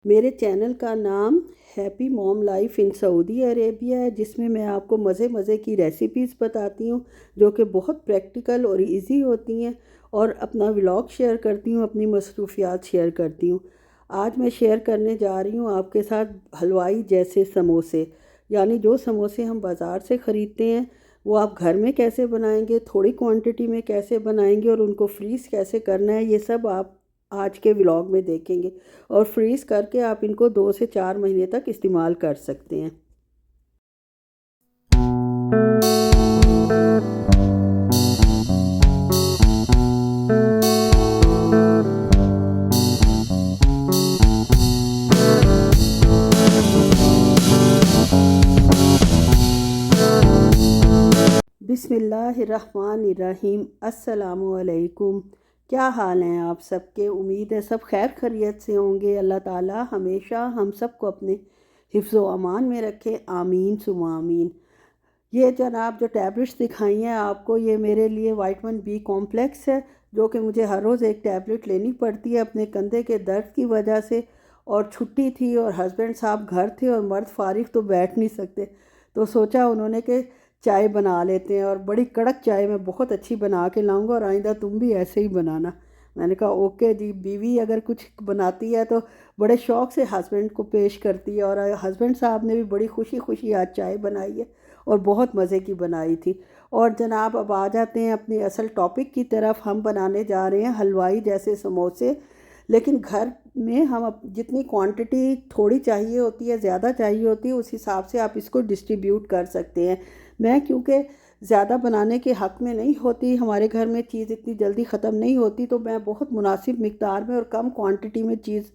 मेरे चैनल का नाम happy mom life in Saudi Arabia है, जिसमें मैं आपको मज़े मज़े की रेसिपीज़ बताती हूँ जो कि बहुत प्रैक्टिकल और इजी होती हैं, और अपना व्लॉग शेयर करती हूँ, अपनी मसरूफियात शेयर करती हूँ। आज मैं शेयर करने जा रही हूँ आपके साथ हलवाई जैसे समोसे, यानी जो समोसे हम बाज़ार से ख़रीदते हैं वो आप घर में कैसे बनाएंगे, थोड़ी क्वांटिटी में कैसे बनाएंगे और उनको फ्रीज़ कैसे करना है, ये सब आप आज के व्लॉग में देखेंगे। और फ्रीज़ करके आप इनको 2 से 4 महीने तक इस्तेमाल कर सकते हैं। बिस्मिल्लाहिर्रहमानिर्रहीम। अस्सलामुअलैकुम। क्या हाल हैं आप सबके? उम्मीद है सब खैर खैरियत से होंगे। अल्लाह ताला हमेशा हम सबको अपने हिफ्ज़ व अमान में रखे, आमीन सुमा आमीन। ये जनाब जो टैबलेट्स दिखाई हैं आपको, ये मेरे लिए विटामिन बी कॉम्प्लेक्स है, जो कि मुझे हर रोज़ एक टैबलेट लेनी पड़ती है अपने कंधे के दर्द की वजह से। और छुट्टी थी और हस्बैंड साहब घर थे और मर्द फारिग तो बैठ नहीं सकते, तो सोचा उन्होंने कि चाय बना लेते हैं, और बड़ी कड़क चाय मैं बहुत अच्छी बना के लाऊंगा और आइंदा तुम भी ऐसे ही बनाना। मैंने कहा ओके जी। बीवी अगर कुछ बनाती है तो बड़े शौक़ से हस्बैंड को पेश करती है, और हस्बैंड साहब ने भी बड़ी खुशी खुशी आज चाय बनाई है और बहुत मज़े की बनाई थी। और जनाब अब आ जाते हैं अपने असल टॉपिक की तरफ। हम बनाने जा रहे हैं हलवाई जैसे समोसे, लेकिन घर में हम जितनी क्वांटिटी थोड़ी चाहिए होती है, ज़्यादा चाहिए होती है, उस हिसाब से आप इसको डिस्ट्रीब्यूट कर सकते हैं। मैं क्योंकि ज़्यादा बनाने के हक़ में नहीं होती, हमारे घर में चीज़ इतनी जल्दी ख़त्म नहीं होती, तो मैं बहुत मुनासिब मिक़दार में और कम क्वांटिटी में चीज़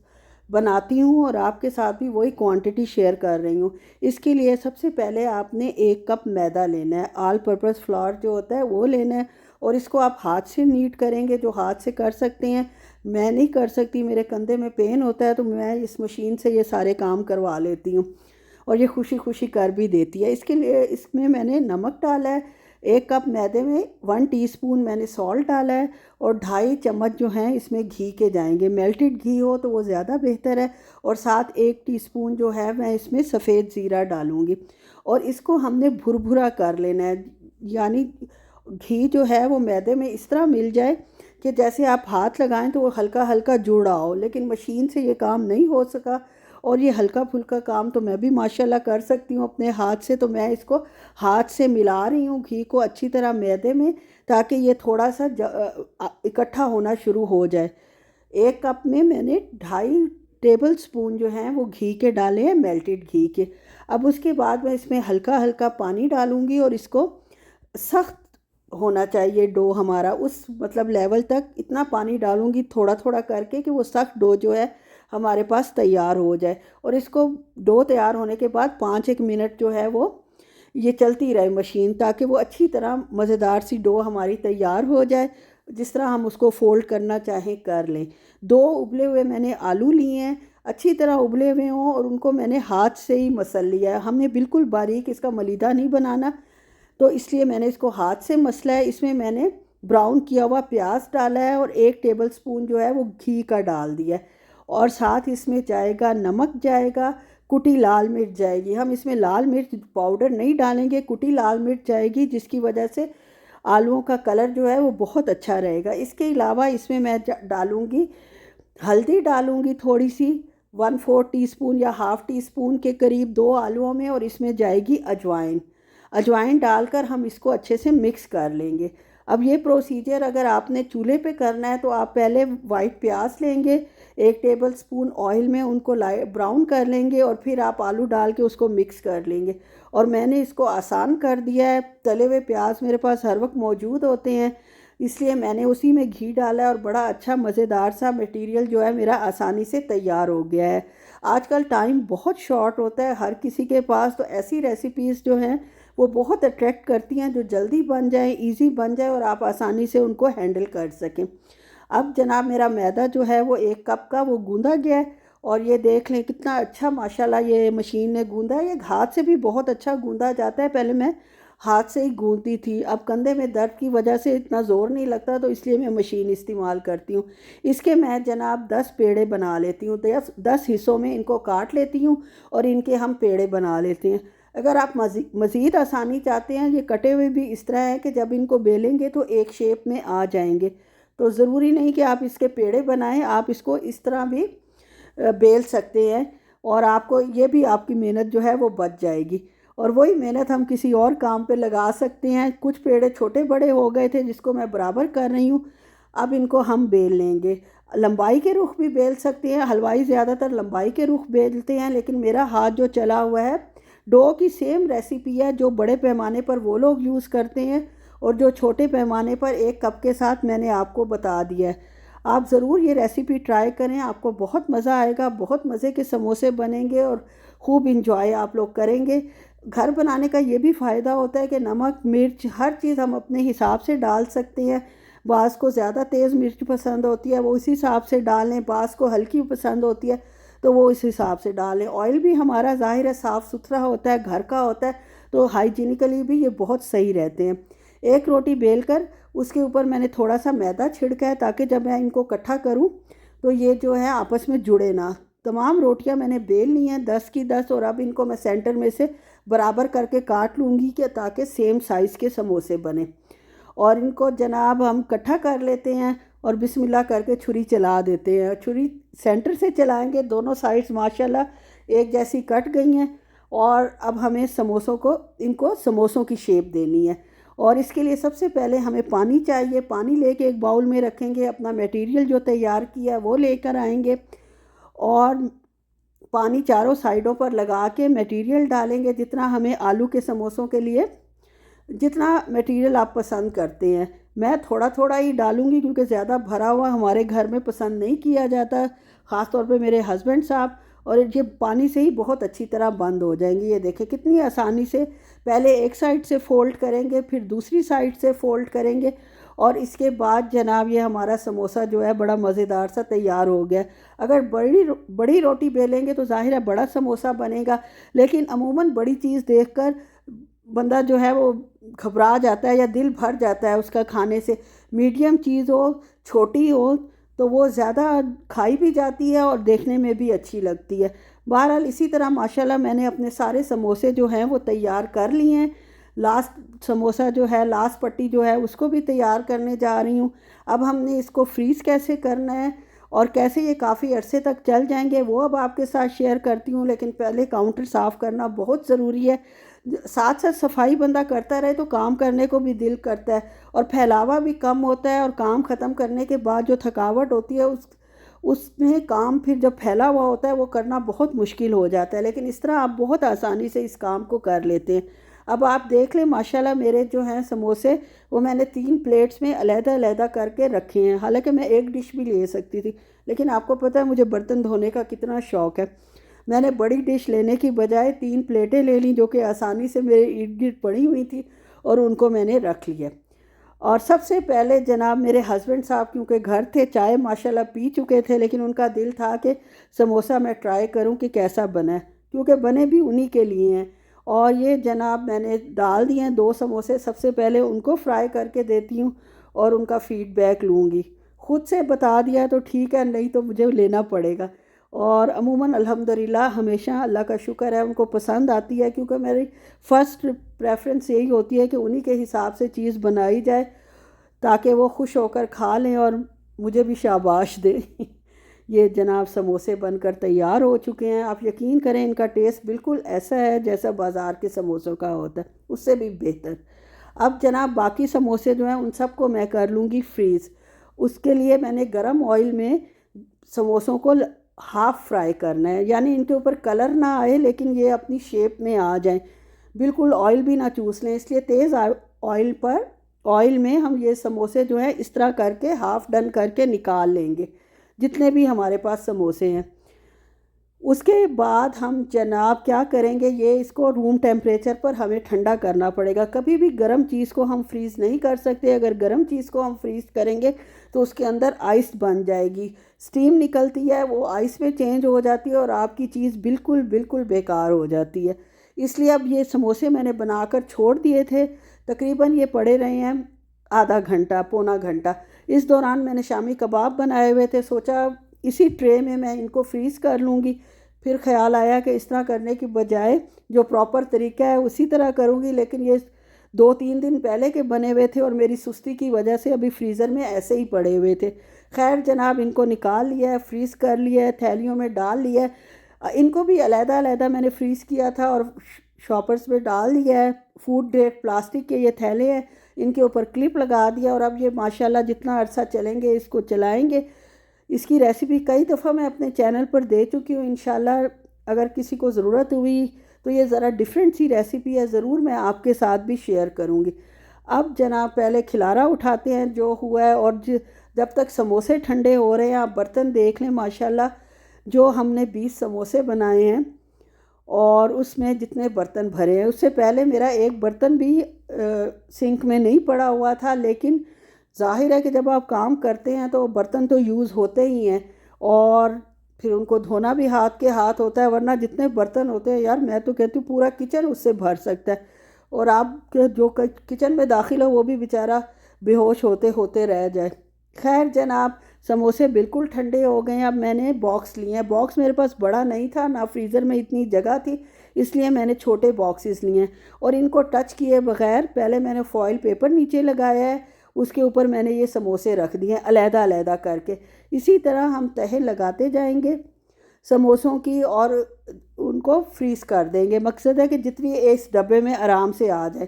बनाती हूँ और आपके साथ भी वही क्वांटिटी शेयर कर रही हूँ। इसके लिए सबसे पहले आपने 1 कप मैदा लेना है। ऑल पर्पज़ फ्लावर जो होता है वो लेना है, और इसको आप हाथ से नीट करेंगे, जो हाथ से कर सकते हैं। मैं नहीं कर सकती, मेरे कंधे में पेन होता है, तो मैं इस मशीन से ये सारे काम करवा लेती हूँ, और ये खुशी खुशी कर भी देती है। इसके लिए इसमें मैंने नमक डाला है। 1 कप मैदे में 1 टीस्पून मैंने सॉल्ट डाला है, और 2.5 चम्मच जो हैं इसमें घी के जाएंगे। मेल्टेड घी हो तो वो ज़्यादा बेहतर है। और साथ 1 टीस्पून जो है मैं इसमें सफ़ेद ज़ीरा डालूँगी, और इसको हमने भुरभुरा कर लेना है। यानी घी जो है वो मैदे में इस तरह मिल जाए कि जैसे आप हाथ लगाएं तो वो हल्का हल्का जुड़ा हो, लेकिन मशीन से ये काम नहीं हो सका। और ये हल्का फुल्का काम तो मैं भी माशाल्लाह कर सकती हूँ अपने हाथ से, तो मैं इसको हाथ से मिला रही हूँ घी को अच्छी तरह मैदे में, ताकि ये थोड़ा सा इकट्ठा होना शुरू हो जाए। 1 कप में मैंने 2.5 टेबल स्पून जो हैं वो घी के डाले हैं, मेल्टेड घी के। अब उसके बाद मैं इसमें हल्का हल्का पानी डालूँगी, और इसको सख्त होना चाहिए डो हमारा, उस मतलब लेवल तक इतना पानी डालूँगी थोड़ा थोड़ा करके कि वो सख्त डो जो है हमारे पास तैयार हो जाए। और इसको डो तैयार होने के बाद 5 एक मिनट जो है वो ये चलती रहे मशीन, ताकि वो अच्छी तरह मज़ेदार सी डो हमारी तैयार हो जाए। जिस तरह हम उसको फ़ोल्ड करना चाहें कर लें। 2 उबले हुए मैंने आलू लिए हैं, अच्छी तरह उबले हुए हों, और उनको मैंने हाथ से ही मसल लिया है। हमने बिल्कुल बारीक इसका मलीदा नहीं बनाना, तो इसलिए मैंने इसको हाथ से मसला है। इसमें मैंने ब्राउन किया हुआ प्याज डाला है, और 1 टेबल स्पून जो है वो घी का डाल दिया है। और साथ इसमें जाएगा नमक, जाएगा कुटी लाल मिर्च जाएगी। हम इसमें लाल मिर्च पाउडर नहीं डालेंगे, कुटी लाल मिर्च जाएगी, जिसकी वजह से आलूओं का कलर जो है वो बहुत अच्छा रहेगा। इसके अलावा इसमें मैं डालूँगी हल्दी, डालूँगी थोड़ी सी, 1/4 टीस्पून या ½ टीस्पून के करीब 2 आलूओं में। और इसमें जाएगी अजवाइन। अजवाइन डालकर हम इसको अच्छे से मिक्स कर लेंगे। अब ये प्रोसीजर अगर आपने चूल्हे पे करना है तो आप पहले वाइट प्याज लेंगे, 1 टेबल स्पून ऑयल में उनको लाइट ब्राउन कर लेंगे, और फिर आप आलू डाल के उसको मिक्स कर लेंगे। और मैंने इसको आसान कर दिया है, तले हुए प्याज मेरे पास हर वक्त मौजूद होते हैं, इसलिए मैंने उसी में घी डाला है, और बड़ा अच्छा मज़ेदार सा मटेरियल जो है मेरा आसानी से तैयार हो गया है। आजकल टाइम बहुत शॉर्ट होता है हर किसी के पास, तो ऐसी रेसिपीज़ जो हैं वो बहुत अट्रैक्ट करती हैं, जो जल्दी बन जाए, इजी बन जाए, और आप आसानी से उनको हैंडल कर सकें। अब जनाब मेरा मैदा जो है वो 1 कप का वो गूंदा गया है, और ये देख लें कितना अच्छा माशाल्लाह ये मशीन ने गूंदा है। ये हाथ से भी बहुत अच्छा गूंदा जाता है। पहले मैं हाथ से ही गूंथती थी। अब कंधे में दर्द की वजह से इतना ज़ोर नहीं लगता, तो इसलिए मैं मशीन इस्तेमाल करती हूँ। इसके मैं जनाब 10 पेड़े बना लेती हूँ। 10 हिस्सों में इनको काट लेती हूँ और इनके हम पेड़े बना लेते हैं। अगर आप मज़ीद आसानी चाहते हैं, ये कटे हुए भी इस तरह है कि जब इनको बेलेंगे तो एक शेप में आ जाएंगे। तो ज़रूरी नहीं कि आप इसके पेड़े बनाएं, आप इसको इस तरह भी बेल सकते हैं और आपको ये भी आपकी मेहनत जो है वो बच जाएगी। और वही मेहनत हम किसी और काम पे लगा सकते हैं। कुछ पेड़े छोटे बड़े हो गए थे जिसको मैं बराबर कर रही हूँ, अब इनको हम बेल लेंगे। लंबाई के रुख भी बेल सकते हैं, हलवाई ज़्यादातर लंबाई के रुख बेलते हैं, लेकिन मेरा हाथ जो चला हुआ है, डो की सेम रेसिपी है जो बड़े पैमाने पर वो लोग यूज़ करते हैं और जो छोटे पैमाने पर एक कप के साथ मैंने आपको बता दिया है। आप ज़रूर ये रेसिपी ट्राई करें, आपको बहुत मज़ा आएगा, बहुत मज़े के समोसे बनेंगे और खूब इंजॉय आप लोग करेंगे। घर बनाने का ये भी फ़ायदा होता है कि नमक मिर्च हर चीज़ हम अपने हिसाब से डाल सकते हैं। बाज़ को ज़्यादा तेज़ मिर्च पसंद होती है, वो इस हिसाब से डालें। बाज़ को हल्की पसंद होती है, तो वो इस हिसाब से डालें। ऑयल भी हमारा ज़ाहिर है साफ़ सुथरा होता है, घर का होता है, तो हाइजीनिकली भी ये बहुत सही रहते हैं। एक रोटी बेल कर उसके ऊपर मैंने थोड़ा सा मैदा छिड़का है, ताकि जब मैं इनको इकट्ठा करूं तो ये जो है आपस में जुड़े ना। तमाम रोटियां मैंने बेल ली हैं 10 की 10, और अब इनको मैं सेंटर में से बराबर करके काट लूँगी कि ताकि सेम साइज़ के समोसे बने। और इनको जनाब हम इकट्ठा कर लेते हैं और बिस्मिल्लाह करके छुरी चला देते हैं। छुरी सेंटर से चलाएंगे, दोनों साइड्स माशाल्लाह एक जैसी कट गई हैं। और अब हमें समोसों को, इनको समोसों की शेप देनी है। और इसके लिए सबसे पहले हमें पानी चाहिए। पानी लेके एक बाउल में रखेंगे, अपना मटेरियल जो तैयार किया है वो लेकर आएंगे और पानी चारों साइडों पर लगा के मटेरियल डालेंगे, जितना हमें आलू के समोसों के लिए जितना मटेरियल आप पसंद करते हैं। मैं थोड़ा थोड़ा ही डालूंगी क्योंकि ज़्यादा भरा हुआ हमारे घर में पसंद नहीं किया जाता, ख़ास तौर पे मेरे हस्बैंड साहब। और ये पानी से ही बहुत अच्छी तरह बंद हो जाएंगी। ये देखें कितनी आसानी से, पहले एक साइड से फ़ोल्ड करेंगे, फिर दूसरी साइड से फ़ोल्ड करेंगे, और इसके बाद जनाब ये हमारा समोसा जो है बड़ा मज़ेदार सा तैयार हो गया। अगर बड़ी बड़ी रोटी बेलेंगे तो ज़ाहिर है बड़ा समोसा बनेगा, लेकिन अमूमन बड़ी चीज़ देखकर बंदा जो है वो घबरा जाता है या दिल भर जाता है उसका खाने से। मीडियम चीज़ हो, छोटी हो, तो वो ज़्यादा खाई भी जाती है और देखने में भी अच्छी लगती है। बहरहाल इसी तरह माशाल्लाह मैंने अपने सारे समोसे जो हैं वो तैयार कर लिए हैं। लास्ट समोसा जो है, लास्ट पट्टी जो है, उसको भी तैयार करने जा रही हूँ। अब हमने इसको फ्रीज़ कैसे करना है और कैसे ये काफ़ी अरसे तक चल जाएंगे वो अब आपके साथ शेयर करती हूँ। लेकिन पहले काउंटर साफ़ करना बहुत ज़रूरी है। साथ साथ सफाई बंदा करता रहे तो काम करने को भी दिल करता है और फैलावा भी कम होता है। और काम ख़त्म करने के बाद जो थकावट होती है उसमें काम फिर जब फैला हुआ होता है वो करना बहुत मुश्किल हो जाता है। लेकिन इस तरह आप बहुत आसानी से इस काम को कर लेते हैं। अब आप देख लें माशाल्लाह मेरे जो हैं समोसे, वो मैंने 3 प्लेट्स में अलग-अलग करके रखे हैं। हालांकि मैं एक डिश भी ले सकती थी, लेकिन आपको पता है मुझे बर्तन धोने का कितना शौक़ है। मैंने बड़ी डिश लेने की बजाय 3 प्लेटें ले लीं जो कि आसानी से मेरे इर्द गिर्द पड़ी हुई थी, और उनको मैंने रख लिया। और सबसे पहले जनाब मेरे हस्बैंड साहब क्योंकि घर थे, चाय माशाल्लाह पी चुके थे, लेकिन उनका दिल था कि समोसा मैं ट्राई करूं कि कैसा बना है, क्योंकि बने भी उन्हीं के लिए हैं। और ये जनाब मैंने डाल दिए हैं 2 समोसे। सबसे पहले उनको फ्राई करके देती हूँ और उनका फ़ीडबैक लूँगी। ख़ुद से बता दिया तो ठीक है, नहीं तो मुझे लेना पड़ेगा। और अमूमन अल्हम्दुलिल्लाह हमेशा अल्लाह का शुक्र है उनको पसंद आती है, क्योंकि मेरी फ़र्स्ट प्रेफरेंस यही होती है कि उन्हीं के हिसाब से चीज़ बनाई जाए ताकि वो खुश होकर खा लें और मुझे भी शाबाश दें। ये जनाब समोसे बनकर तैयार हो चुके हैं। आप यकीन करें इनका टेस्ट बिल्कुल ऐसा है जैसा बाज़ार के समोसों का होता है, उससे भी बेहतर। अब जनाब बाकी समोसे जो हैं उन सबको मैं कर लूँगी फ्रीज़। उसके लिए मैंने गरम ऑयल में समोसों को हाफ़ फ्राई करना है, यानी इनके ऊपर कलर ना आए लेकिन ये अपनी शेप में आ जाएं, बिल्कुल ऑयल भी ना चूस लें। इसलिए तेज़ ऑयल में हम ये समोसे जो हैं इस तरह करके हाफ़ डन करके निकाल लेंगे, जितने भी हमारे पास समोसे हैं। उसके बाद हम जनाब क्या करेंगे, ये इसको रूम टेम्परेचर पर हमें ठंडा करना पड़ेगा। कभी भी गर्म चीज़ को हम फ्रीज़ नहीं कर सकते। अगर गर्म चीज़ को हम फ्रीज़ करेंगे तो उसके अंदर आइस बन जाएगी, स्टीम निकलती है, वो आइस में चेंज हो जाती है और आपकी चीज़ बिल्कुल बिल्कुल बेकार हो जाती है। इसलिए अब ये समोसे मैंने बनाकर छोड़ दिए थे। तकरीबन ये पड़े रहे हैं आधा घंटा पौना घंटा। इस दौरान मैंने शामी कबाब बनाए हुए थे, सोचा इसी ट्रे में मैं इनको फ्रीज़ कर लूँगी। फिर ख्याल आया कि इस तरह करने की बजाय जो प्रॉपर तरीका है उसी तरह करूँगी, लेकिन ये 2-3 दिन पहले के बने हुए थे और मेरी सुस्ती की वजह से अभी फ्रीज़र में ऐसे ही पड़े हुए थे। खैर जनाब, इनको निकाल लिया है, फ्रीज़ कर लिया है, थैलियों में डाल लिया है। इनको भी अलहदा-अलहदा मैंने फ्रीज़ किया था और शॉपर्स में डाल दिया है। फूड ग्रेड प्लास्टिक के ये थैले हैं, इनके ऊपर क्लिप लगा दिया और अब ये माशाल्लाह जितना अरसा चलेंगे इसको चलाएंगे। इसकी रेसिपी कई दफ़ा मैं अपने चैनल पर दे चुकी हूँ। इंशाल्लाह अगर किसी को ज़रूरत हुई तो ये ज़रा डिफरेंट सी रेसिपी है, ज़रूर मैं आपके साथ भी शेयर करूँगी। अब जनाब पहले खिलारा उठाते हैं जो हुआ है, और जब तक समोसे ठंडे हो रहे हैं आप बर्तन देख लें माशाल्लाह। जो हमने 20 समोसे बनाए हैं और उसमें जितने बर्तन भरे हैं, उससे पहले मेरा एक बर्तन भी सिंक में नहीं पड़ा हुआ था, लेकिन जाहिर है कि जब आप काम करते हैं तो बर्तन तो यूज़ होते ही हैं और फिर उनको धोना भी हाथ के हाथ होता है, वरना जितने बर्तन होते हैं यार, मैं तो कहती हूँ पूरा किचन उससे भर सकता है और आप जो किचन में दाखिल हो वो भी बेचारा बेहोश होते होते रह जाए। खैर जनाब, समोसे बिल्कुल ठंडे हो गए हैं। अब मैंने बॉक्स लिए हैं। बॉक्स मेरे पास बड़ा नहीं था, ना फ्रीज़र में इतनी जगह थी, इसलिए मैंने छोटे बॉक्सेस लिए हैं और इनको टच किए बगैर पहले मैंने फॉइल पेपर नीचे लगाया है, उसके ऊपर मैंने ये समोसे रख दिए हैं अलहदा-अलहदा करके। इसी तरह हम तह लगाते जाएंगे समोसों की और उनको फ्रीज़ कर देंगे। मकसद है कि जितनी इस डब्बे में आराम से आ जाए।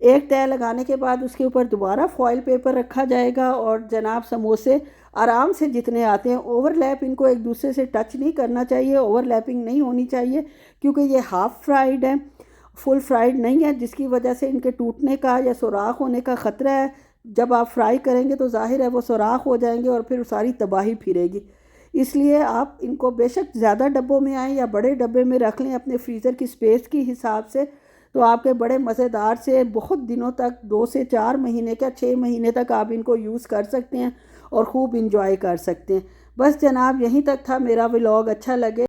एक तह लगाने के बाद उसके ऊपर दोबारा फॉइल पेपर रखा जाएगा और जनाब समोसे आराम से जितने आते हैं, ओवरलैप इनको एक दूसरे से टच नहीं करना चाहिए, ओवरलैपिंग नहीं होनी चाहिए, क्योंकि ये हाफ़ फ्राइड है, फुल फ्राइड नहीं है, जिसकी वजह से इनके टूटने का या सुराख होने का ख़तरा है। जब आप फ्राई करेंगे तो जाहिर है वो सुराख हो जाएंगे और फिर सारी तबाही फिरेगी। इसलिए आप इनको बेशक ज़्यादा डब्बों में आएँ या बड़े डब्बे में रख लें अपने फ्रीज़र की स्पेस के हिसाब से, तो आपके बड़े मज़ेदार से बहुत दिनों तक 2 से 4 महीने क्या 6 महीने तक आप इनको यूज़ कर सकते हैं और ख़ूब इंजॉय कर सकते हैं। बस जनाब, यहीं तक था मेरा व्लॉग। अच्छा लगे